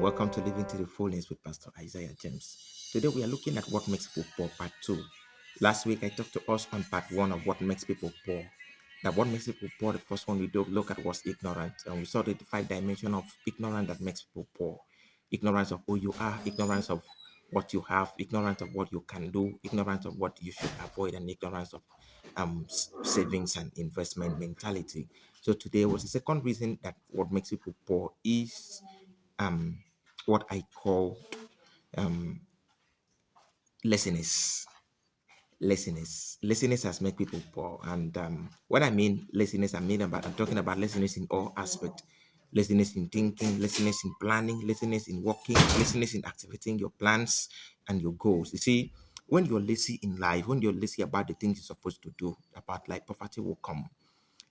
welcome to Living to the Fullness with Pastor Isaiah James. Today we are looking at what makes people poor, part 2. Last week I talked to us on part 1 of what makes people poor. Now, what makes people poor, the first one we do look at was ignorant. And we saw the 5 dimensions of ignorance that makes people poor. Ignorance of who you are, ignorance of what you have, ignorance of what you can do, ignorance of what you should avoid, and ignorance of savings and investment mentality. So today was the second reason that what makes people poor is um, what I call um, laziness. Laziness has made people poor, and what I mean laziness, I'm talking about laziness in all aspects. Laziness in thinking, laziness in planning, laziness in working, laziness in activating your plans and your goals. You see, when you're lazy in life, when you're lazy about the things you're supposed to do, about life, poverty will come.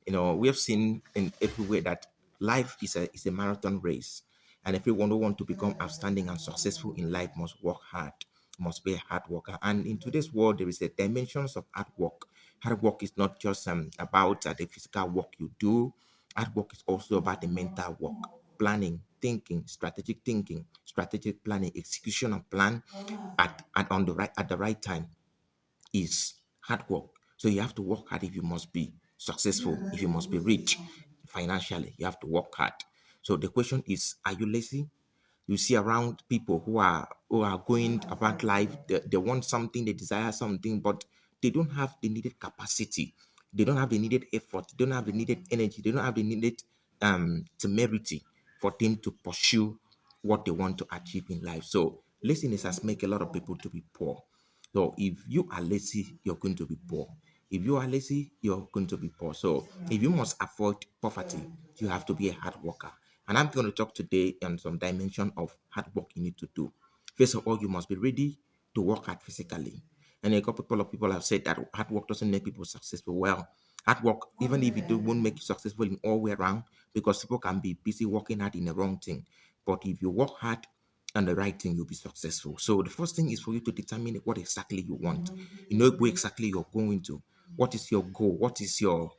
We have seen in everywhere that life is a marathon race, and everyone who want to become outstanding and successful in life must work hard, must be a hard worker. And in today's world, there is a dimensions of hard work. Hard work is not just about the physical work you do. Hard work is also about the mental work, planning, thinking, strategic planning, execution of plan at the right time is hard work. So you have to work hard if you must be successful, if you must be rich financially, you have to work hard. So the question is, are you lazy? You see around people who are going about life, they want something, they desire something, but they don't have the needed capacity, they don't have the needed effort, they don't have the needed energy, they don't have the needed temerity for them to pursue what they want to achieve in life. So laziness has made a lot of people to be poor. So if you are lazy, you're going to be poor. If you are lazy, you're going to be poor. So if you must avoid poverty, you have to be a hard worker. And I'm going to talk today on some dimension of hard work you need to do. First of all, you must be ready to work hard physically. And a couple of people have said that hard work doesn't make people successful. Well, hard work, even if it won't make you successful in all way around, because people can be busy working hard in the wrong thing. But if you work hard and the right thing, you'll be successful. So the first thing is for you to determine what exactly you want. You know where exactly you're going to. What is your goal? What is your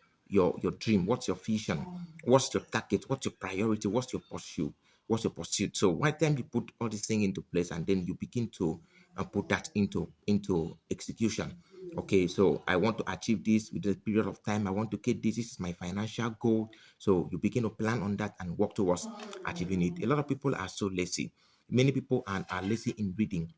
dream? What's your vision? What's your target? What's your priority? What's your pursuit? What's your pursuit? So one time you put all these things into place, and then you begin to put that into execution. Okay, so I want to achieve this within a period of time. I want to get this. This is my financial goal. So you begin to plan on that and work towards achieving it. A lot of people are so lazy. Many people are lazy in reading.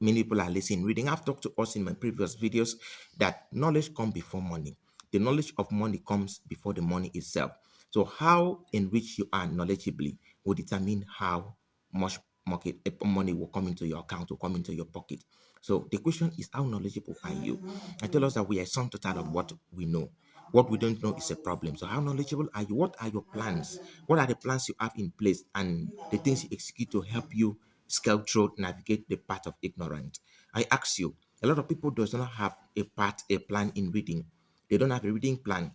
Many people are lazy in reading. I've talked to us in my previous videos that knowledge comes before money. The knowledge of money comes before the money itself. So how enriched you are knowledgeably will determine how much money will come into your account, will come into your pocket. So the question is, how knowledgeable are you? I tell us that we are sum total of what we know. What we don't know is a problem. So how knowledgeable are you? What are your plans? What are the plans you have in place and the things you execute to help you scale through, navigate the path of ignorance? I ask you, a lot of people does not have a plan in reading. They don't have a reading plan.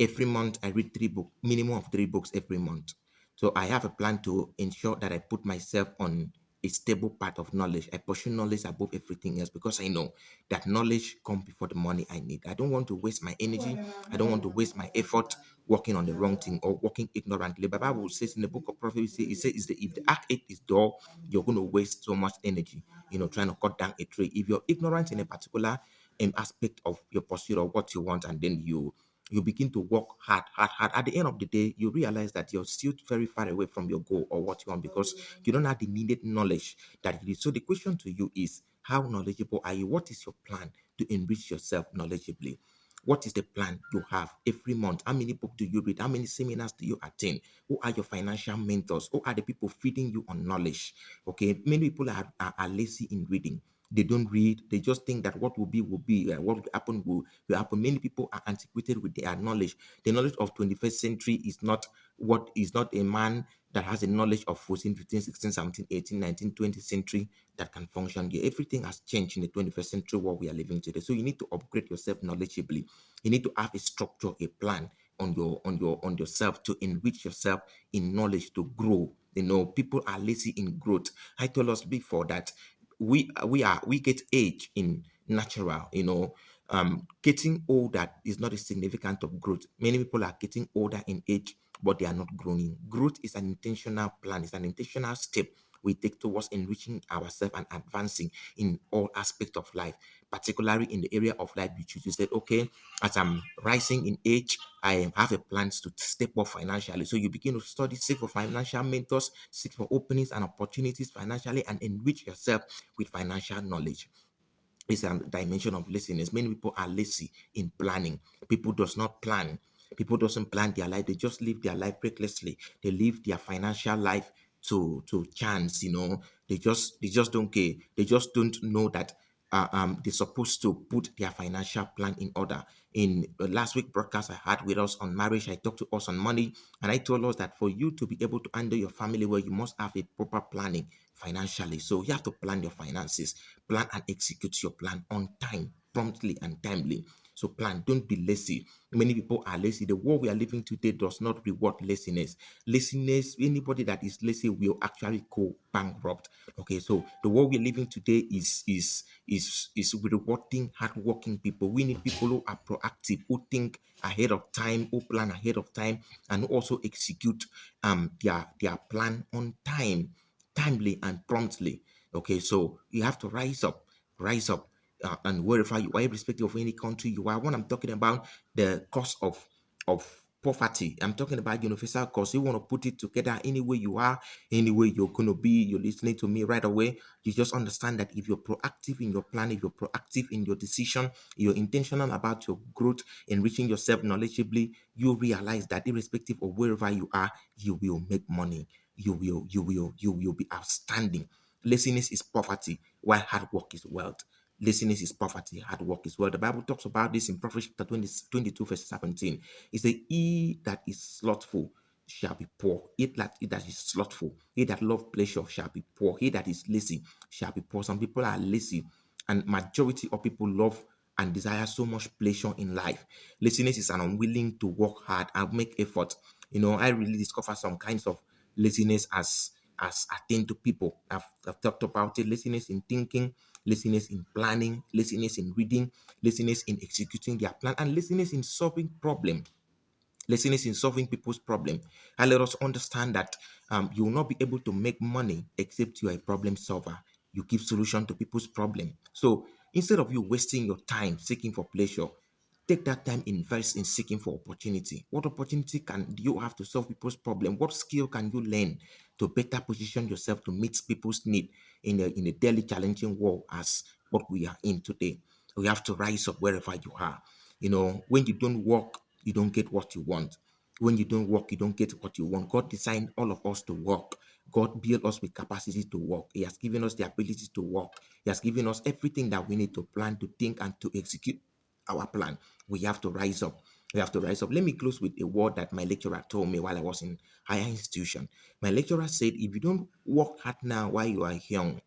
Every month I read 3 books, minimum of 3 books every month. So I have a plan to ensure that I put myself on a stable path of knowledge. I pursue knowledge above everything else because I know that knowledge comes before the money I need. I don't want to waste my energy. I don't want to waste my effort working on the wrong thing or working ignorantly. The Bible says in the book of prophecy, it says if the arc is dull, you're going to waste so much energy, trying to cut down a tree. If you're ignorant in a particular aspect of your pursuit of what you want, and then you begin to work hard, hard, hard. At the end of the day, you realize that you're still very far away from your goal or what you want because you don't have the needed knowledge that you need. So the question to you is, how knowledgeable are you? What is your plan to enrich yourself knowledgeably? What is the plan you have every month? How many books do you read? How many seminars do you attend? Who are your financial mentors? Who are the people feeding you on knowledge? Okay, many people are lazy in reading. They don't read. They just think that what will be will be. What will happen will happen. Many people are antiquated with their knowledge. The knowledge of 21st century is not a man that has a knowledge of 14, 15, 16, 17, 18, 19, 20th century that can function here. Everything has changed in the 21st century world we are living today. So you need to upgrade yourself knowledgeably. You need to have a structure, a plan on yourself to enrich yourself in knowledge to grow. People are lazy in growth. I told us before that we get age in natural. Getting older is not a significant of growth. Many people are getting older in age but they are not growing. Growth is an intentional plan, it's an intentional step we take towards enriching ourselves and advancing in all aspects of life, particularly in the area of life you choose. You said, okay, as I'm rising in age, I have a plan to step up financially. So you begin to study, seek for financial mentors, seek for openings and opportunities financially, and enrich yourself with financial knowledge. It's a dimension of laziness. Many people are lazy in planning. People does not plan. People doesn't plan their life. They just live their life recklessly. They live their financial life to chance. They just don't care. They just don't know that they're supposed to put their financial plan in order. In last week broadcast I had with us on marriage, I talked to us on money, and I told us that for you to be able to handle your family well, you must have a proper planning financially. So you have to plan your finances, plan and execute your plan on time, promptly and timely. So plan, don't be lazy. Many people are lazy. The world we are living today does not reward laziness. Laziness, anybody that is lazy will actually go bankrupt. Okay, so the world we're living today is rewarding hardworking people. We need people who are proactive, who think ahead of time, who plan ahead of time, and who also execute their plan on time, timely and promptly. Okay, so you have to rise up, and wherever you are, irrespective of any country you are. When I'm talking about the cost of poverty, I'm talking about universal cost. You want to put it together anywhere you are, anywhere you're going to be. You're listening to me right away. You just understand that if you're proactive in your plan, if you're proactive in your decision, you're intentional about your growth, enriching yourself knowledgeably, you realize that irrespective of wherever you are, you will make money. You will be outstanding. Laziness is poverty, while hard work is wealth. Laziness is poverty, hard work is wealth. The Bible talks about this in Proverbs chapter 22, verse 17. It says, he that is slothful shall be poor. He that is slothful, he that love pleasure shall be poor. He that is lazy shall be poor. Some people are lazy, and majority of people love and desire so much pleasure in life. Laziness is an unwilling to work hard and make effort. I really discover some kinds of laziness as attained to people. I've talked about it. Laziness in thinking, laziness in planning, laziness in reading, laziness in executing their plan, and laziness in solving problems. Laziness in solving people's problem. And let us understand that you will not be able to make money except you are a problem solver. You give solution to people's problem. So instead of you wasting your time seeking for pleasure, take that time, invest in seeking for opportunity. What opportunity can you have to solve people's problem? What skill can you learn to better position yourself to meet people's need in a daily challenging world as what we are in today? We have to rise up wherever you are. When you don't work, you don't get what you want. When you don't work, you don't get what you want. God designed all of us to work. God built us with capacity to work. He has given us the ability to work. He has given us everything that we need to plan, to think, and to execute our plan. We have to rise up. We have to rise up. Let me close with a word that my lecturer told me while I was in higher institution. My lecturer said, if you don't work hard now while you are young,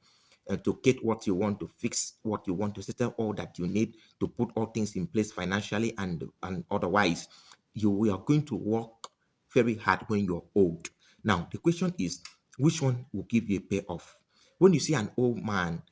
to get what you want, to fix what you want, to settle all that you need, to put all things in place financially and otherwise, you are going to work very hard when you're old. Now, the question is, which one will give you a payoff? When you see an old man,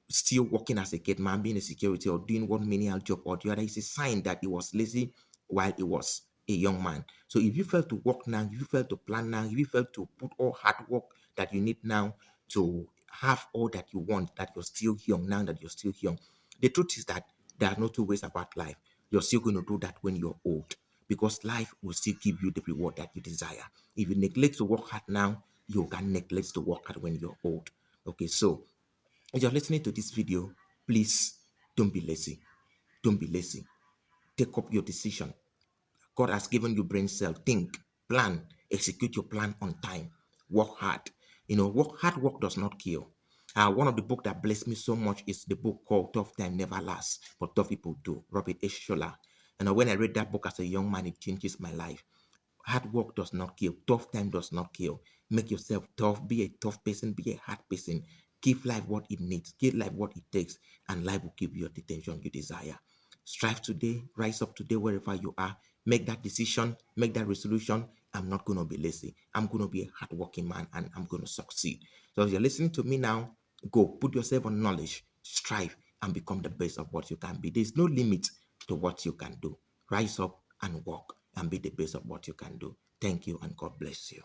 still working as a gate man, being a security or doing one menial job or the other, it's a sign that he was lazy while he was a young man. So if you fail to work now, if you fail to plan now, if you fail to put all hard work that you need now to have all that you want, that you're still young, now that you're still young, the truth is that there are no two ways about life. You're still going to do that when you're old, because life will still give you the reward that you desire. If you neglect to work hard now, you can neglect to work hard when you're old. Okay, so if you're listening to this video, please don't be lazy. Don't be lazy. Take up your decision. God has given you brain cell. Think, plan, execute your plan on time. Work hard. Hard work does not kill. One of the books that blessed me so much is the book called Tough Time Never Lasts, but Tough People Do, Robert H. Schuller. And when I read that book as a young man, it changes my life. Hard work does not kill. Tough time does not kill. Make yourself tough. Be a tough person. Be a hard person. Give life what it needs. Give life what it takes. And life will give you the attention you desire. Strive today. Rise up today wherever you are. Make that decision. Make that resolution. I'm not going to be lazy. I'm going to be a hardworking man and I'm going to succeed. So if you're listening to me now, go put yourself on knowledge. Strive and become the best of what you can be. There's no limit to what you can do. Rise up and walk and be the best of what you can do. Thank you and God bless you.